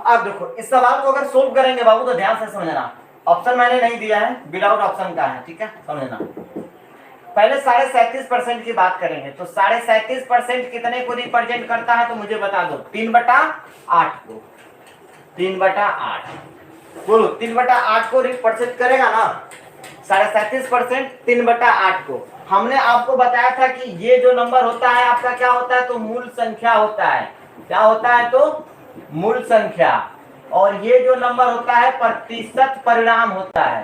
अब देखो इस सवाल को अगर सोल्व करेंगे बाबू तो ध्यान से समझना, ऑप्शन मैंने नहीं दिया है, विदाउट ऑप्शन का है, ठीक है, समझना। पहले 37.5% की बात करेंगे तो 37.5% कितने को रिप्रेजेंट करता है तो मुझे बता दो, 3/8 को, 3/8 बोलो, 3/8 को रिप्रेजेंट करेगा ना 37.5% 3/8 को। हमने आपको बताया था कि ये जो नंबर होता है आपका क्या होता है तो मूल संख्या होता है, क्या होता है तो मूल संख्या, और ये जो नंबर होता है प्रतिशत परिणाम होता है,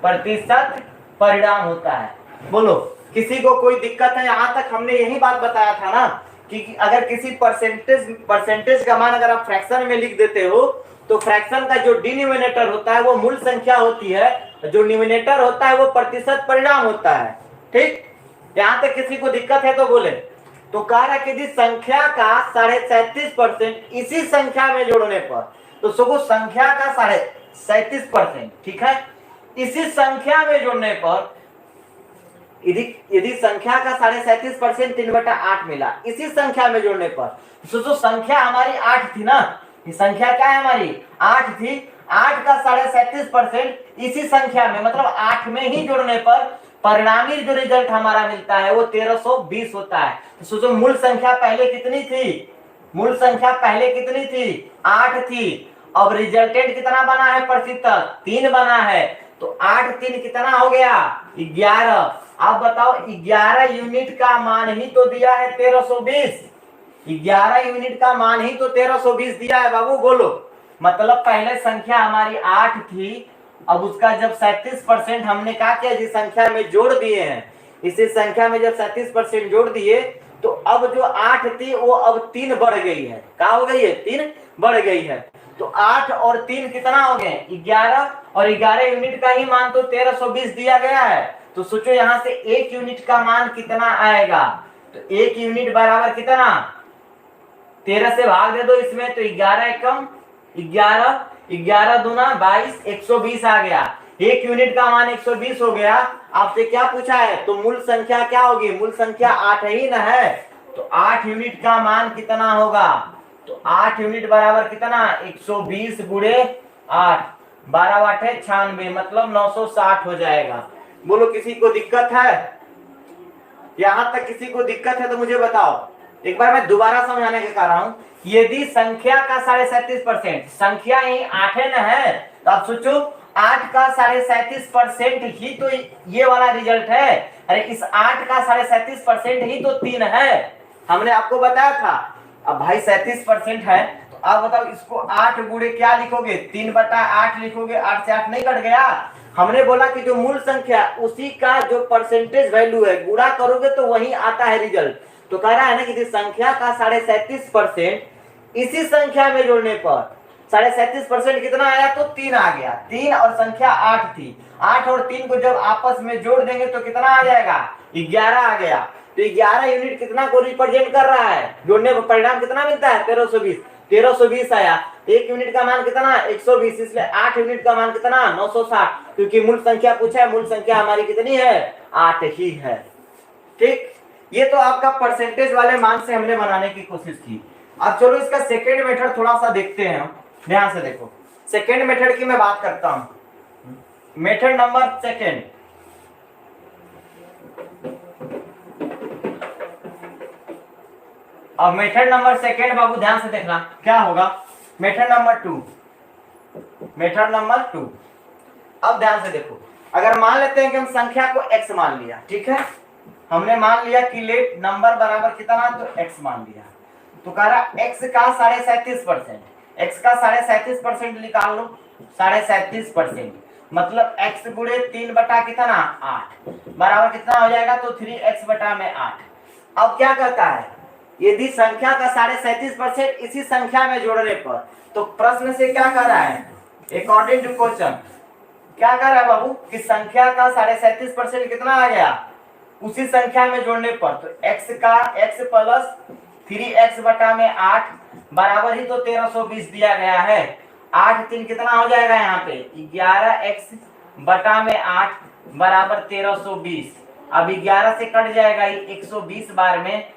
प्रतिशत परिणाम होता है। बोलो किसी को कोई दिक्कत है? यहां तक हमने यही बात बताया था ना कि अगर किसी परसेंटेज का मान अगर आप फ्रैक्शन में लिख देते हो तो फ्रैक्शन का जो डिनोमिनेटर होता है वो मूल संख्या होती है, जो न्यूमिनेटर होता है वो प्रतिशत परिणाम होता है। ठीक, यहां तक किसी को दिक्कत है तो बोले। तो कह रहा कि यदि संख्या का 37.5% इसी संख्या में जोड़ने पर, तो सको संख्या का 37.5%, ठीक है, इसी संख्या में जोड़ने पर, यदि संख्या का 37.5% 3/8 मिला इसी संख्या में जोड़ने पर, तो संख्या हमारी 8 थी ना, ये संख्या क्या है हमारी 8 थी, 8 का 37.5% इसी संख्या में मतलब 8 में ही जोड़ने पर परिणामी जो रिजल्ट हमारा मिलता है वो 1320 होता है। तो सोचो मूल संख्या पहले कितनी थी, मूल संख्या पहले कितनी थी 8 थी, अब रिजल्टेंट कितना बना है प्रतिशत 3 बना है, तो 8 3 कितना हो गया 11। अब बताओ 11 यूनिट का मान ही तो दिया है 1320, 11 यूनिट का मान ही तो 1320 दिया है बाबू। बोलो मतलब पहले संख्या हमारी 8 थी, अब उसका जब 37% हमने क्या किया जिस संख्या में जोड़ दिए हैं, इसी संख्या में जब 37% जोड़ दिए तो अब जो 8 थी वो अब 3 बढ़ गई है, क्या हो गई है 3 बढ़ गई है। तो 8 और 3 कितना हो गए 11, और 11 यूनिट का ही मान तो 1320 दिया गया है। तो सोचो यहां से 1 यूनिट का मान कितना आएगा, तो 1 यूनिट बराबर कितना 13 से भाग दे दो इसमें, तो 11 एकम 11, 11 दूना 22, 120 आ गया। 1 यूनिट का मान 120 हो गया। आपसे क्या पूछा है तो मूल संख्या क्या होगी, मूल संख्या 8 ही ना है, तो 8 यूनिट का मान कितना होगा, तो 8 यूनिट बराबर कितना 120 गुणे 8, 12 8 96, मतलब 960 हो जाएगा। बोलो किसी को दिक्कत है? यहां तक किसी को दिक्कत है तो मुझे बताओ। एक बार मैं दोबारा समझाने के कह रहा हूं, यदि संख्या का 37.5% संख्या ही 8 न है, तो आप सोचो 8 का 37.5% ही तो ये वाला रिजल्ट है। अरे इस 8 का 37.5% ही तो 3 है, हमने आपको बताया था। अब भाई 37% है तो आप बताओ इसको 8 गुणे क्या लिखोगे 3/8 लिखोगे, 8 से 8 नहीं कट गया। हमने बोला कि जो मूल संख्या उसी का जो परसेंटेज वैल्यू है गुणा करोगे तो वही आता है रिजल्ट। तो कह रहा है ना कि संख्या का 37.5% इसी संख्या में जोड़ने पर 37.5% कितना आया तो 3 आ गया, 3 और संख्या 8 थी, 8 और 3 को जब आपस में जोड़ देंगे तो कितना आ जाएगा 11 आ गया। तो 11 यूनिट कितना को रिप्रेजेंट कर रहा है, जोड़ने पर परिणाम कितना मिलता है 1320, 1320 आया। 1 यूनिट का मान कितना 120, इसलिए 8 यूनिट का मान कितना 960, क्योंकि मूल संख्या पूछा है, मूल संख्या हमारी कितनी है 8 ही है। ठीक, ये तो आपका परसेंटेज वाले मान से हमने बनाने की कोशिश की। अब चलो इसका सेकेंड मेथड थोड़ा सा देखते हैं हम, ध्यान से देखो। सेकेंड मेथड की मैं बात करता हूं, मेथड नंबर सेकेंड। अब मेथड नंबर सेकेंड बाबू ध्यान से देखना क्या होगा, मेथड नंबर 2, मेथड नंबर 2। अब ध्यान से देखो, अगर मान लेते हैं कि हम संख्या को x मान लिया, ठीक है, हमने मान लिया कि लेट नंबर बराबर कितना तो x मान लिया, तो कह रहा x का 37.5%, x का 37.5% निकाल लो, 37.5% मतलब x गुणे 3 बटा कितना 8 बराबर कितना हो जाएगा तो 3x बटा में 8। अब क्या कहता है, यदि संख्या का 37.5% इसी संख्या में जोड़ने पर, तो प्रश्न से क्या कर रहा है अकॉर्डिंग टू क्वेश्चन, क्या कर रहा है बाबू कि संख्या का 37.5% कितना आ गया उसी संख्या में जोड़ने पर, तो x का x प्लस 3x बटा में 8 बराबर ही तो 1320 दिया गया है। 8 3 कितना हो जाएगा यहाँ पे 11x बटा में 8 बराबर 1320। अब 11 से कट जाएगा 120 बार में,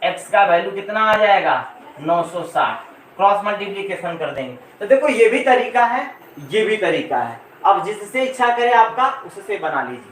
x का वैल्यू कितना आ जाएगा 960। क्रॉस मल्टीप्लीकेशन कर देंगे। तो देखो ये भी तरीका है, ये भी तरीका है। अब जिससे इच्छा करे आपका उससे बना लीजिए।